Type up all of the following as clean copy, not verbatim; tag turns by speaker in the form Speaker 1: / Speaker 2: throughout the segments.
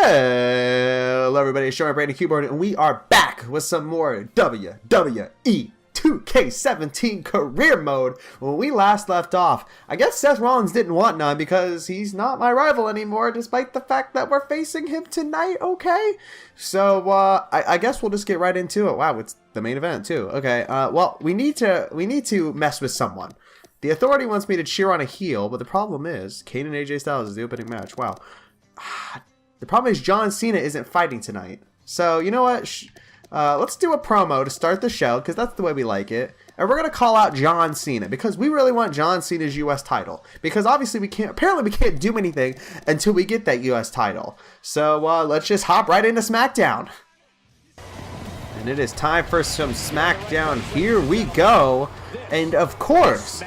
Speaker 1: Hello everybody, it's Sean BrainToKeyboard, and we are back with some more WWE 2k17 career mode. When we last left off, I guess Seth Rollins didn't want none because he's not my rival anymore, despite the fact that we're facing him tonight, okay? So, I guess we'll just get right into it. Wow, it's the main event too. Okay, well, we need to mess with someone. The Authority wants me to cheer on a heel, but the problem is, Kane and AJ Styles is the opening match. Wow. The problem is John Cena isn't fighting tonight. So, you know what? Let's do a promo to start the show, because that's the way we like it. And we're going to call out John Cena, because we really want John Cena's U.S. title. Because obviously we can't do anything until we get that U.S. title. So, let's just hop right into SmackDown. And it is time for some SmackDown. Here we go. And of course,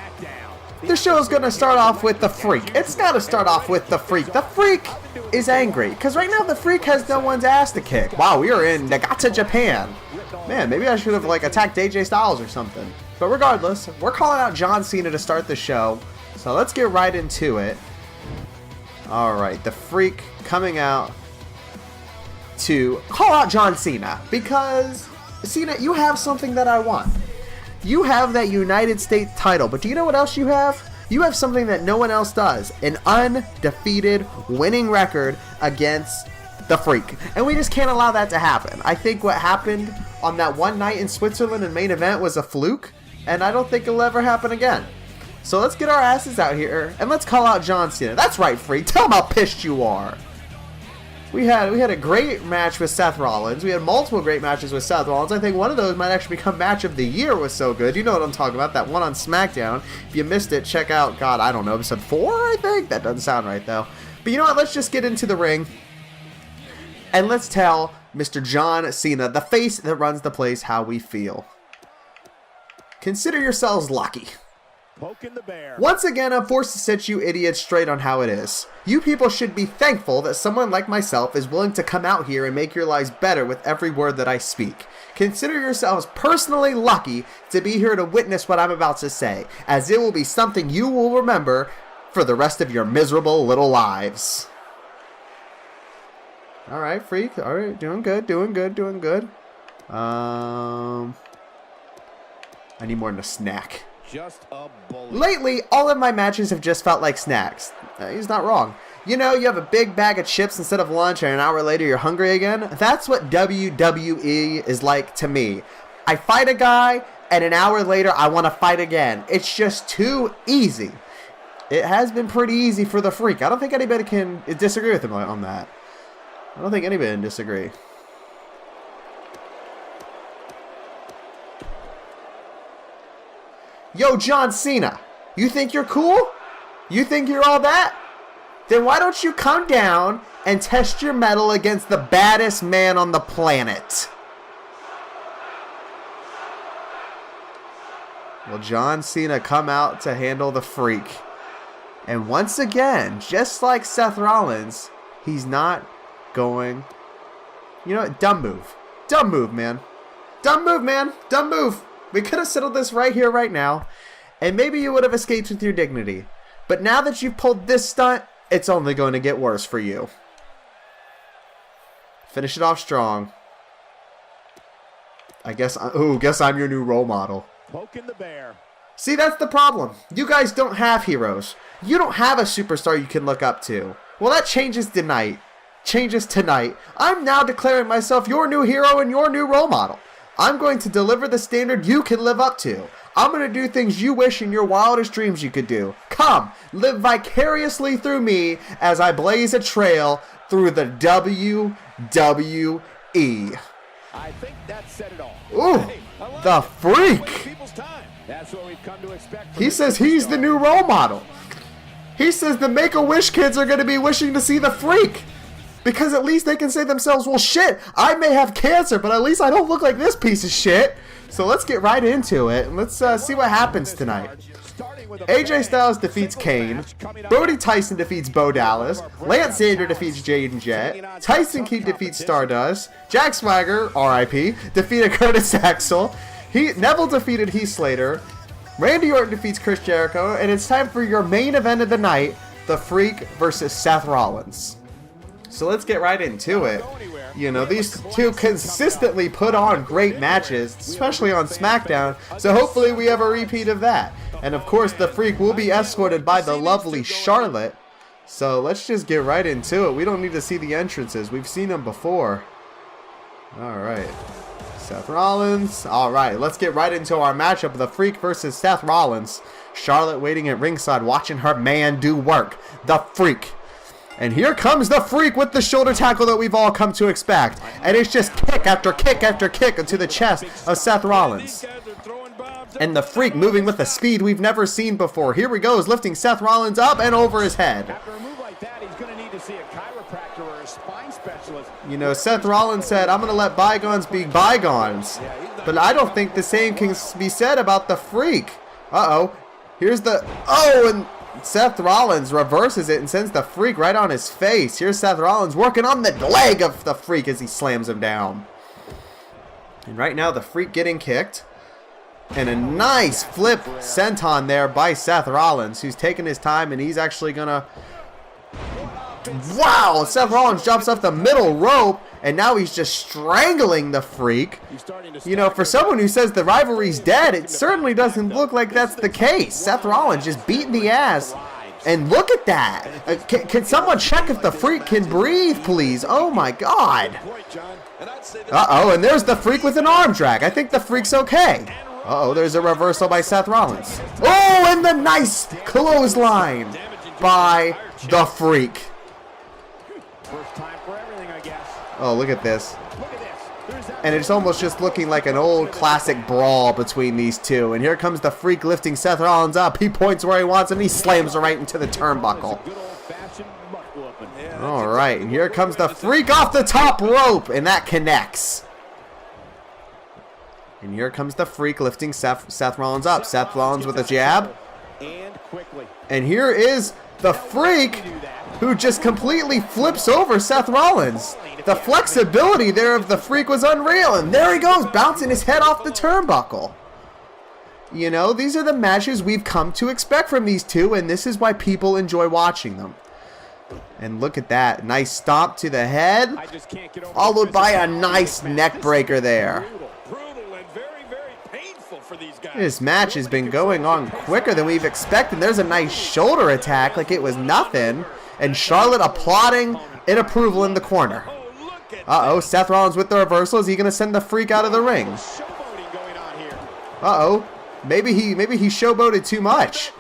Speaker 1: the show is going to start off with the Freak. It's got to start off with the Freak. The Freak is angry because right now the Freak has no one's ass to kick. Wow, we are in Nagata, Japan. Man, maybe I should have attacked AJ Styles or something. But regardless, we're calling out John Cena to start the show. So let's get right into it. Alright, the Freak coming out to call out John Cena because, Cena, you have something that I want. You have that United States title, but do you know what else you have? You have something that no one else does. An undefeated winning record against the Freak. And we just can't allow that to happen. I think what happened on that one night in Switzerland in main event was a fluke, and I don't think it'll ever happen again. So let's get our asses out here, and let's call out John Cena. That's right, Freak. Tell him how pissed you are. We had a great match with Seth Rollins. We had multiple great matches with Seth Rollins. I think one of those might actually become match of the year. Was so good. You know what I'm talking about. That one on SmackDown. If you missed it, check out, God, I don't know, episode 4, I think? That doesn't sound right, though. But you know what? Let's just get into the ring. And let's tell Mr. John Cena, the face that runs the place, how we feel. Consider yourselves lucky. Once again, I'm forced to set you idiots straight on how it is. You people should be thankful that someone like myself is willing to come out here and make your lives better with every word that I speak. Consider yourselves personally lucky to be here to witness what I'm about to say, as it will be something you will remember for the rest of your miserable little lives. Alright, Freak. Alright, doing good. I need more than a snack. Lately, all of my matches have just felt like snacks. He's not wrong. You know, you have a big bag of chips instead of lunch and an hour later you're hungry again? That's what WWE is like to me. I fight a guy and an hour later I want to fight again. It's just too easy. It has been pretty easy for the Freak. I don't think anybody can disagree with him on that. I don't think anybody can disagree. Yo, John Cena, you think you're cool? You think you're all that? Then why don't you come down and test your mettle against the baddest man on the planet? Will John Cena come out to handle the Freak? And once again, just like Seth Rollins, he's not going... You know what? Dumb move. Dumb move, man. Dumb move, man. Dumb move. We could have settled this right here, right now, and maybe you would have escaped with your dignity. But now that you've pulled this stunt, it's only going to get worse for you. Finish it off strong. Guess I'm your new role model.
Speaker 2: Poking the bear.
Speaker 1: See, that's the problem. You guys don't have heroes. You don't have a superstar you can look up to. Well, that changes tonight. I'm now declaring myself your new hero and your new role model. I'm going to deliver the standard you can live up to. I'm going to do things you wish in your wildest dreams you could do. Come, live vicariously through me as I blaze a trail through the WWE.
Speaker 2: I think that said it all.
Speaker 1: Ooh, the Freak.
Speaker 2: That's what we've come to expect.
Speaker 1: He says he's the new role model. He says the Make-A-Wish kids are going to be wishing to see the Freak. Because at least they can say themselves, well, shit, I may have cancer, but at least I don't look like this piece of shit. So let's get right into it, and let's see what happens tonight. AJ Styles defeats Kane. Brody Tyson defeats Bo Dallas. Lance Xander defeats Jaden Jet. Tyson Kidd defeats Stardust. Jack Swagger, RIP, defeated Curtis Axel. Neville defeated Heath Slater. Randy Orton defeats Chris Jericho. And it's time for your main event of the night, The Freak versus Seth Rollins. So let's get right into it. You know, these two consistently put on great matches, especially on SmackDown, so hopefully we have a repeat of that. And of course, the Freak will be escorted by the lovely Charlotte. So let's just get right into it. We don't need to see the entrances. We've seen them before. Alright. Seth Rollins. Alright, let's get right into our matchup. The Freak versus Seth Rollins. Charlotte waiting at ringside, watching her man do work. The Freak. And here comes the Freak with the shoulder tackle that we've all come to expect. And it's just kick after kick after kick into the chest of Seth Rollins. And the Freak moving with a speed we've never seen before. Here we go, is lifting Seth Rollins up and over his head.
Speaker 2: After a move like that, he's going to need to see a chiropractor or a spine specialist.
Speaker 1: You know, Seth Rollins said, I'm going to let bygones be bygones. But I don't think the same can be said about the Freak. Uh-oh. Here's the... Oh, and Seth Rollins reverses it and sends the Freak right on his face. Here's Seth Rollins working on the leg of the Freak as he slams him down. And right now, the Freak getting kicked. And a nice flip senton there by Seth Rollins, who's taking his time, and he's actually gonna... Wow! Seth Rollins jumps off the middle rope, and now he's just strangling the Freak. You know, for someone who says the rivalry's dead, it certainly doesn't look like that's the case. Seth Rollins just beating the ass. And look at that! Can someone check if the Freak can breathe, please? Oh my God! Uh-oh, and there's the Freak with an arm drag. I think the Freak's okay. Uh-oh, there's a reversal by Seth Rollins. Oh, and the nice clothesline by the Freak.
Speaker 2: First time for everything, I guess.
Speaker 1: Oh, look at this.
Speaker 2: Look at this.
Speaker 1: And it's almost just looking like an old classic brawl between these two. And here comes the Freak lifting Seth Rollins up. He points where he wants him. He slams right into the turnbuckle. All right, and here comes the Freak off the top rope, and that connects. And here comes the Freak lifting Seth Rollins up. Seth Rollins with a jab. And here is the Freak, who just completely flips over Seth Rollins. The flexibility there of the Freak was unreal. And there he goes, bouncing his head off the turnbuckle. You know, these are the matches we've come to expect from these two, and this is why people enjoy watching them. And look at that. Nice stomp to the head, followed by a nice neck breaker there. This match has been going on quicker than we've expected. There's a nice shoulder attack like it was nothing. And Charlotte applauding in approval in the corner. Uh-oh, Seth Rollins with the reversal. Is he going to send the Freak out of the ring? Uh-oh. Maybe he showboated too much.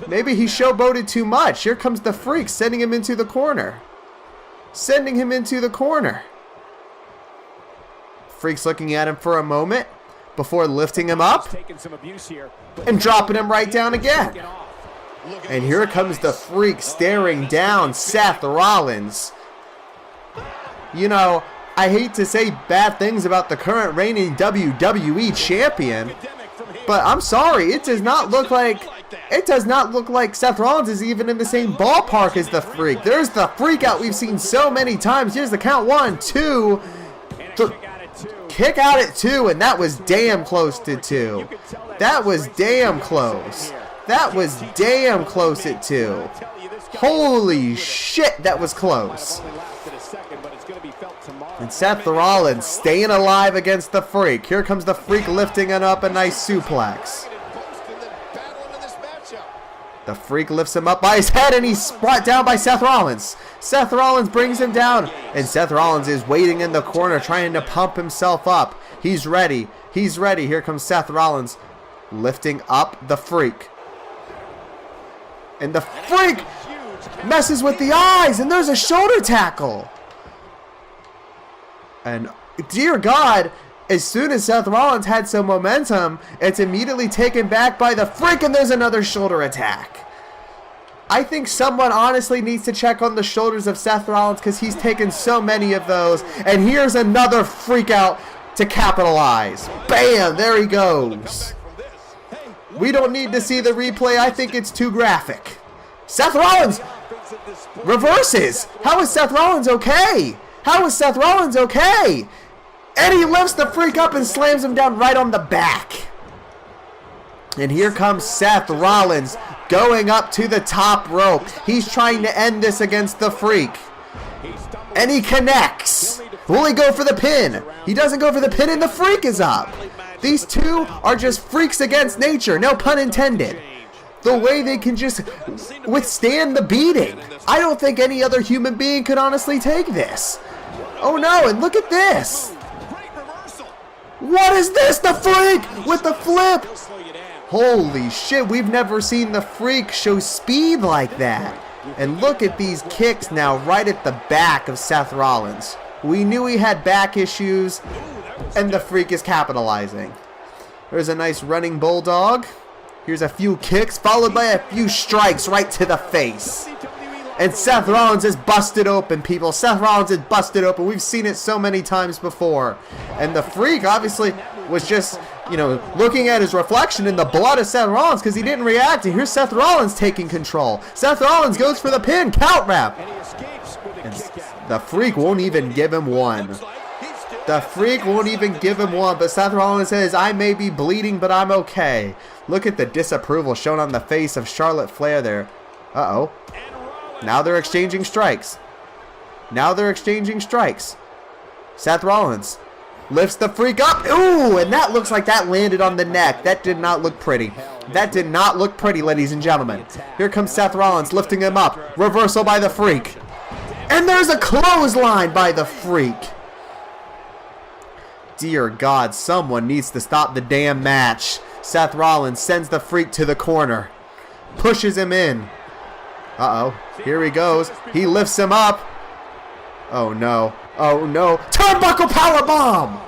Speaker 1: Maybe he showboated too much. Here comes the Freak sending him into the corner. Sending him into the corner. Freak's looking at him for a moment before lifting him up and dropping him right down again. And here comes the Freak staring down Seth Rollins. You know, I hate to say bad things about the current reigning WWE champion, but I'm sorry, it does not look like Seth Rollins is even in the same ballpark as the Freak. There's the Freak out we've seen so many times. Here's the count. 1, 2, kick out at 2, and that was damn close to 2. That was damn close. That was damn close at 2. Holy shit, that was close. And Seth Rollins staying alive against the Freak. Here comes the Freak lifting it up, a nice suplex. The Freak lifts him up by his head, and he's brought down by Seth Rollins. Seth Rollins brings him down, and Seth Rollins is waiting in the corner trying to pump himself up. He's ready. He's ready. Here comes Seth Rollins lifting up the Freak. And the Freak messes with the eyes, and there's a shoulder tackle. And dear God, as soon as Seth Rollins had some momentum, it's immediately taken back by the Freak, and there's another shoulder attack. I think someone honestly needs to check on the shoulders of Seth Rollins because he's taken so many of those. And here's another Freak out to capitalize. Bam! There he goes. We don't need to see the replay. I think it's too graphic. Seth Rollins reverses. How is Seth Rollins okay? How is Seth Rollins okay? And he lifts the Freak up and slams him down right on the back. And here comes Seth Rollins going up to the top rope. He's trying to end this against the Freak. And he connects. Will he go for the pin? He doesn't go for the pin, and the Freak is up. These two are just freaks against nature, no pun intended. The way they can just withstand the beating. I don't think any other human being could honestly take this. Oh no, and look at this. What is this? The Freak with the flip. Holy shit, we've never seen the Freak show speed like that. And look at these kicks now right at the back of Seth Rollins. We knew he had back issues, and the Freak is capitalizing. There's a nice running bulldog. Here's a few kicks, followed by a few strikes right to the face. And Seth Rollins is busted open, people. Seth Rollins is busted open. We've seen it so many times before. And the Freak obviously was just, looking at his reflection in the blood of Seth Rollins because he didn't react. And here's Seth Rollins taking control. Seth Rollins goes for the pin, count wrap. And the Freak won't even give him one. The Freak won't even give him one, but Seth Rollins says, I may be bleeding, but I'm okay. Look at the disapproval shown on the face of Charlotte Flair there. Uh-oh. Now they're exchanging strikes. Seth Rollins lifts the Freak up. Ooh, and that looks like that landed on the neck. That did not look pretty. Ladies and gentlemen. Here comes Seth Rollins lifting him up. Reversal by the Freak. And there's a clothesline by the Freak. Dear God, someone needs to stop the damn match. Seth Rollins sends the Freak to the corner. Pushes him in. Uh-oh. Here he goes. He lifts him up. Oh, no. Turnbuckle powerbomb!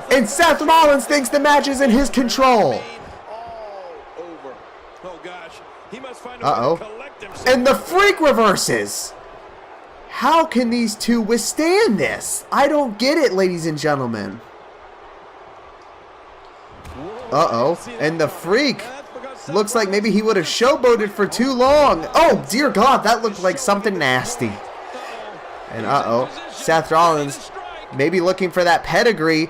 Speaker 1: And Seth Rollins thinks the match is in his control. Uh-oh. And the Freak reverses. How can these two withstand this? I don't get it, ladies and gentlemen. Uh-oh. And the Freak looks like maybe he would have showboated for too long. Oh, dear God, that looked like something nasty. And uh-oh. Seth Rollins maybe looking for that pedigree.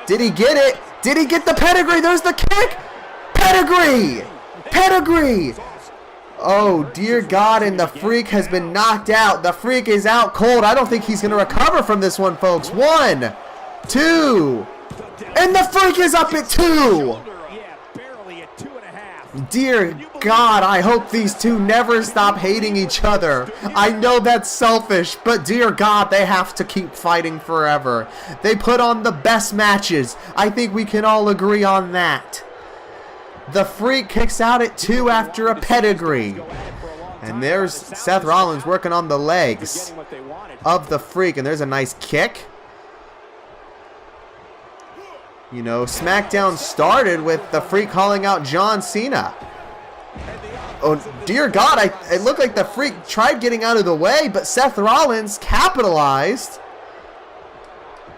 Speaker 1: Did he get it? Did he get the pedigree? There's the kick. Pedigree. Oh, dear God, and the Freak has been knocked out. The Freak is out cold. I don't think he's going to recover from this one, folks. 1, 2, and the Freak is up at 2. Dear God, I hope these two never stop hating each other. I know that's selfish, but dear God, they have to keep fighting forever. They put on the best matches. I think we can all agree on that. The Freak kicks out at 2 after a pedigree. And there's Seth Rollins working on the legs of the Freak. And there's a nice kick. SmackDown started with the Freak calling out John Cena. Oh, dear God. It looked like the Freak tried getting out of the way, but Seth Rollins capitalized.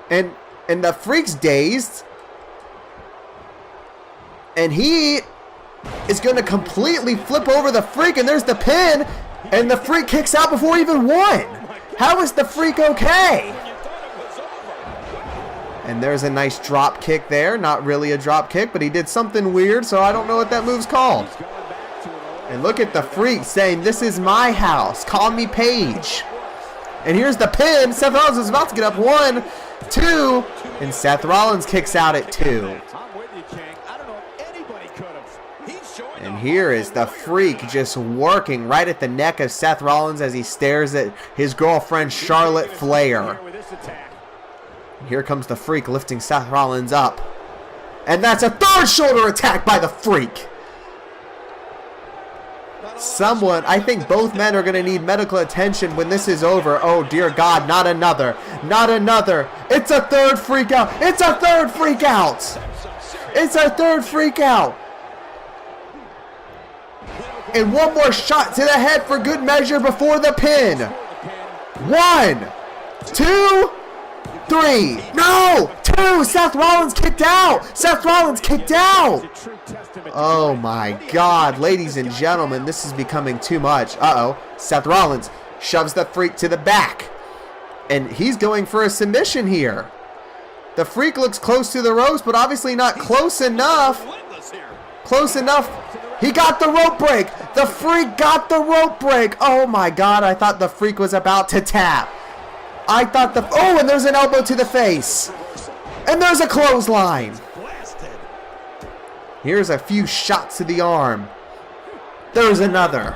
Speaker 1: And the Freak's dazed. And he is going to completely flip over the Freak, and there's the pin, and the Freak kicks out before he even won. How is the Freak okay? And there's a nice drop kick there. Not really a drop kick, but he did something weird, so I don't know what that move's called. And look at the Freak saying, this is my house. Call me Paige. And here's the pin. Seth Rollins is about to get up. 1, 2, and Seth Rollins kicks out at 2. And here is the Freak just working right at the neck of Seth Rollins as he stares at his girlfriend Charlotte Flair. And here comes the Freak lifting Seth Rollins up. And that's a third shoulder attack by the Freak. I think both men are going to need medical attention when this is over. Oh, dear God, not another. It's a third freak out. And one more shot to the head for good measure before the pin. 1, 2, 3. No! 2! Seth Rollins kicked out! Oh my God, ladies and gentlemen, this is becoming too much. Uh-oh. Seth Rollins shoves the Freak to the back. And he's going for a submission here. The Freak looks close to the ropes, but obviously not close enough. He got the rope break. The Freak got the rope break. Oh my God, I thought the Freak was about to tap. I thought oh, and there's an elbow to the face. And there's a clothesline. Here's a few shots to the arm. There's another.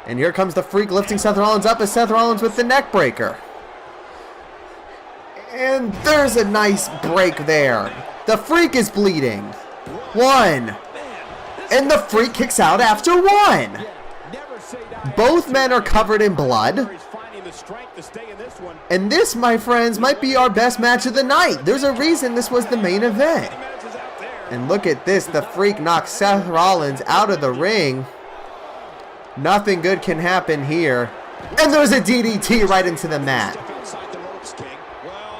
Speaker 1: And here comes the Freak lifting Seth Rollins up as Seth Rollins with the neck breaker. And there's a nice break there. The Freak is bleeding. 1. And the Freak kicks out after 1. Both men are covered in blood. And this, my friends, might be our best match of the night. There's a reason this was the main event. And look at this. The Freak knocks Seth Rollins out of the ring. Nothing good can happen here. And there's a DDT right into the mat.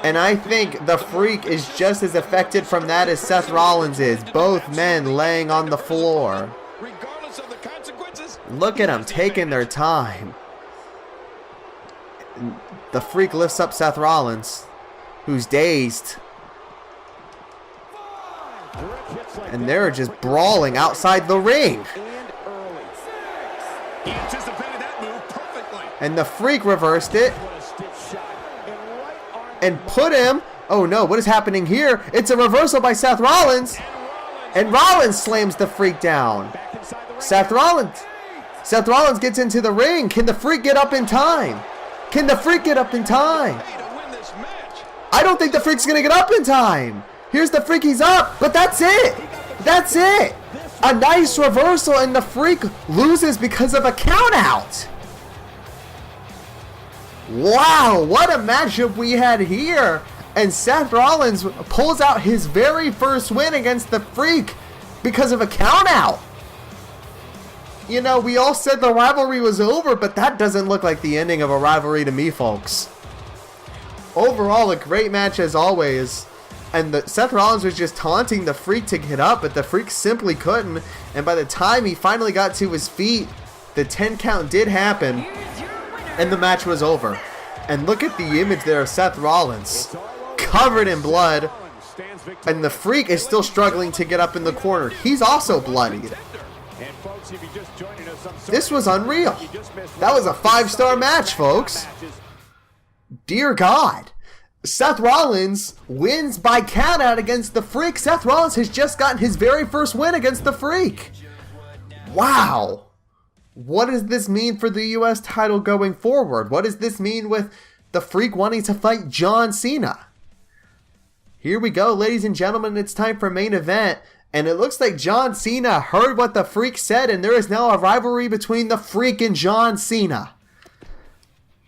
Speaker 1: And I think the Freak is just as affected from that as Seth Rollins is. Both men laying on the floor. Look at them taking their time. The Freak lifts up Seth Rollins, who's dazed. And they're just brawling outside the ring. And the Freak reversed it. And put him. Oh no, what is happening here? It's a reversal by Seth Rollins. And Rollins slams the Freak down. Seth Rollins gets into the ring. Can the Freak get up in time? Can the Freak get up in time? I don't think the Freak's going to get up in time. Here's the Freak, he's up, but that's it. That's it. A nice reversal, and the Freak loses because of a count out. Wow, what a matchup we had here. And Seth Rollins pulls out his very first win against the Freak because of a count out. You know, we all said the rivalry was over, but that doesn't look like the ending of a rivalry to me, folks. Overall, a great match as always. And Seth Rollins was just taunting the Freak to get up, but the Freak simply couldn't. And by the time he finally got to his feet, the 10 count did happen, and the match was over. And look at the image there of Seth Rollins, covered in blood. And the Freak is still struggling to get up in the corner. He's also bloodied. This was unreal. That was a 5-star match, folks. Dear God. Seth Rollins wins by countout against the Freak. Seth Rollins has just gotten his very first win against the Freak. Wow. What does this mean for the US title going forward? What does this mean with the Freak wanting to fight John Cena? Here we go, ladies and gentlemen. It's time for main event. And it looks like John Cena heard what the Freak said, and there is now a rivalry between the Freak and John Cena.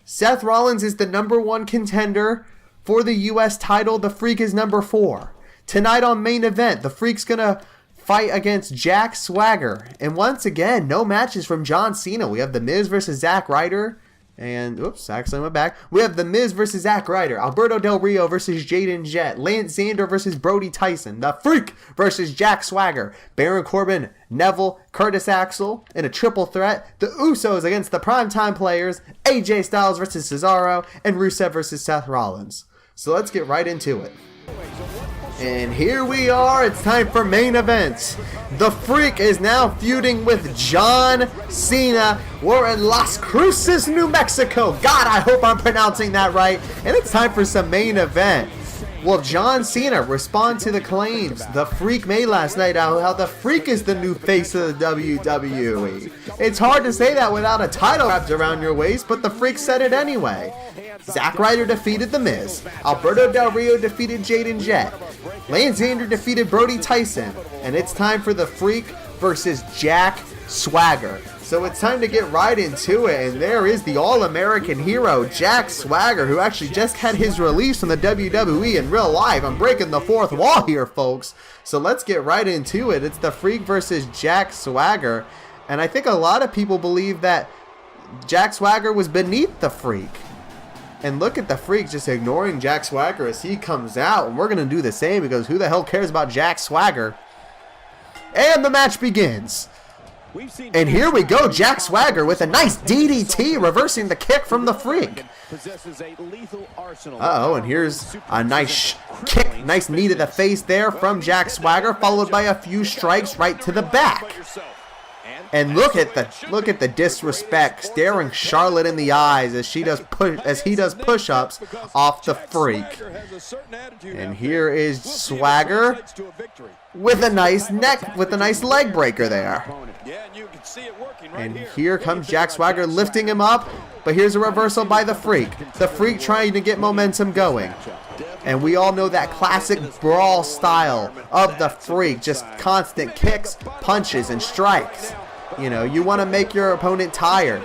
Speaker 1: Seth Rollins is the #1 contender for the US title. The Freak is #4. Tonight on main event, the Freak's gonna fight against Jack Swagger. And once again, no matches from John Cena. We have The Miz versus Zack Ryder. And, oops, actually went back. We have The Miz versus Zack Ryder. Alberto Del Rio versus Jaden Jett. Lance Xander versus Brody Tyson. The Freak versus Jack Swagger. Baron Corbin, Neville, Curtis Axel in a triple threat. The Usos against the Primetime Players. AJ Styles versus Cesaro. And Rusev versus Seth Rollins. So let's get right into it. And here we are. It's time for main events. The Freak is now feuding with John Cena. We're in Las Cruces, New Mexico. God, I hope I'm pronouncing that right. And it's time for some main event. Will John Cena respond to the claims the Freak made last night how the Freak is the new face of the WWE? It's hard to say that without a title wrapped around your waist, but the Freak said it anyway. Zack Ryder defeated The Miz. Alberto Del Rio defeated Jaden Jett. Lance Xander defeated Brody Tyson. And it's time for the Freak versus Jack Swagger. So it's time to get right into it, and there is the All-American hero, Jack Swagger, who actually just had his release from the WWE in real life. I'm breaking the fourth wall here, folks. So let's get right into it. It's the Freak versus Jack Swagger, and I think a lot of people believe that Jack Swagger was beneath the Freak. And look at the Freak just ignoring Jack Swagger as he comes out, and we're going to do the same because who the hell cares about Jack Swagger? And the match begins. And here we go, Jack Swagger with a nice DDT, reversing the kick from the Freak. Uh-oh, and here's a nice kick, nice knee to the face there from Jack Swagger, followed by a few strikes right to the back. And look at the disrespect, staring Charlotte in the eyes as he does push-ups off the Freak. And here is Swagger with a nice leg breaker there. And here comes Jack Swagger lifting him up, but here's a reversal by the Freak. The Freak trying to get momentum going. And we all know that classic brawl style of the Freak, just constant kicks, punches, and strikes. You know, you want to make your opponent tired.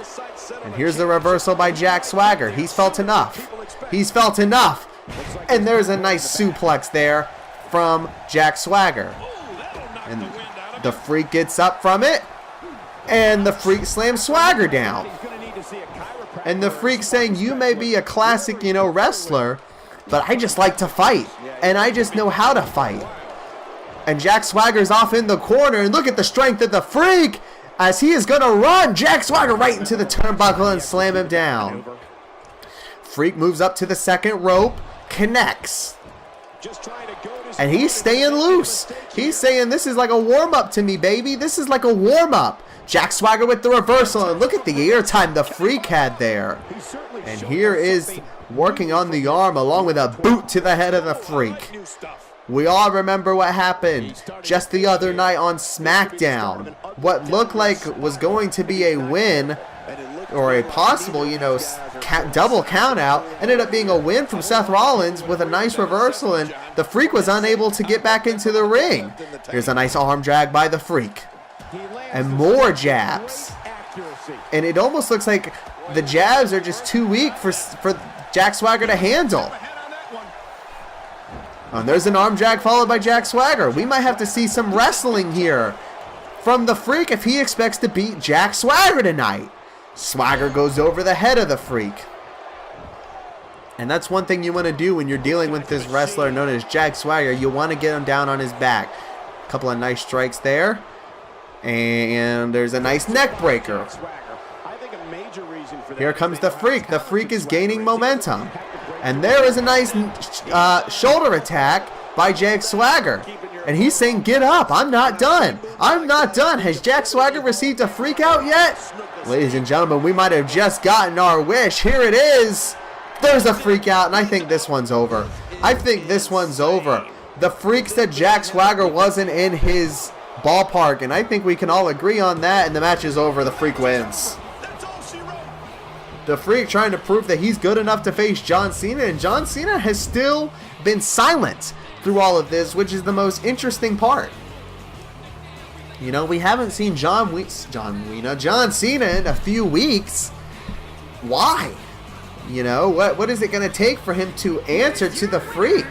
Speaker 1: And here's the reversal by Jack Swagger. He's felt enough. He's felt enough. And there's a nice suplex there from Jack Swagger. And the Freak gets up from it. And the Freak slams Swagger down. And the Freak saying, you may be a classic, wrestler, but I just like to fight. And I just know how to fight. And Jack Swagger's off in the corner. And look at the strength of the Freak as he is going to run Jack Swagger right into the turnbuckle and slam him down. Freak moves up to the second rope, connects. And he's staying loose. He's saying, this is like a warm-up to me, baby. This is like a warm-up. Jack Swagger with the reversal. And look at the airtime the Freak had there. And here is working on the arm along with a boot to the head of the Freak. We all remember what happened just the other night on SmackDown. What looked like was going to be a win, or a possible, double count out, ended up being a win from Seth Rollins with a nice reversal, and the Freak was unable to get back into the ring. Here's a nice arm drag by the Freak. And more jabs. And it almost looks like the jabs are just too weak for Jack Swagger to handle. And there's an arm drag followed by Jack Swagger. We might have to see some wrestling here from the Freak if he expects to beat Jack Swagger tonight. Swagger goes over the head of the Freak. And that's one thing you want to do when you're dealing with this wrestler known as Jack Swagger. You want to get him down on his back. A couple of nice strikes there. And there's a nice neck breaker. Here comes the Freak. The Freak is gaining momentum. And there is a nice shoulder attack by Jack Swagger. And he's saying, get up. I'm not done. I'm not done. Has Jack Swagger received a freak out yet? Ladies and gentlemen, we might have just gotten our wish. Here it is. There's a freak out, and I think this one's over. I think this one's over. The Freak said Jack Swagger wasn't in his ballpark, and I think we can all agree on that, and the match is over. The Freak wins. The Freak trying to prove that he's good enough to face John Cena, and John Cena has still been silent through all of this, which is the most interesting part. We haven't seen John Cena in a few weeks. Why? What is it going to take for him to answer to the Freak?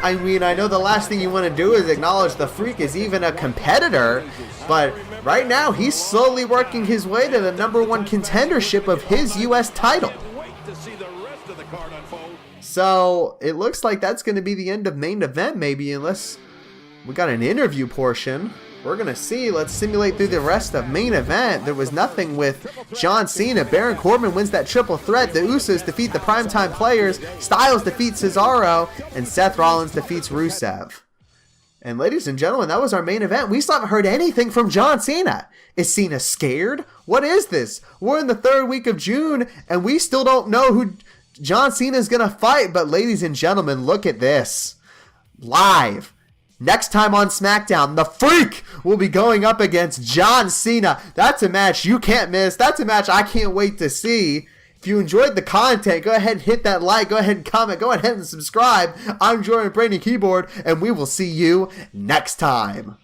Speaker 1: I mean, I know the last thing you want to do is acknowledge the Freak is even a competitor, but right now he's slowly working his way to the #1 contendership of his U.S. title. So it looks like that's going to be the end of main event, maybe, unless we got an interview portion. We're going to see. Let's simulate through the rest of main event. There was nothing with John Cena. Baron Corbin wins that triple threat. The Usos defeat the Primetime Players. Styles defeats Cesaro. And Seth Rollins defeats Rusev. And ladies and gentlemen, that was our main event. We still haven't heard anything from John Cena. Is Cena scared? What is this? We're in the 3rd week of June, and we still don't know who John Cena is going to fight. But ladies and gentlemen, look at this. Live. Next time on SmackDown, the Freak will be going up against John Cena. That's a match you can't miss. That's a match I can't wait to see. If you enjoyed the content, go ahead and hit that like. Go ahead and comment. Go ahead and subscribe. I'm Jordan BrainToKeyboard, and we will see you next time.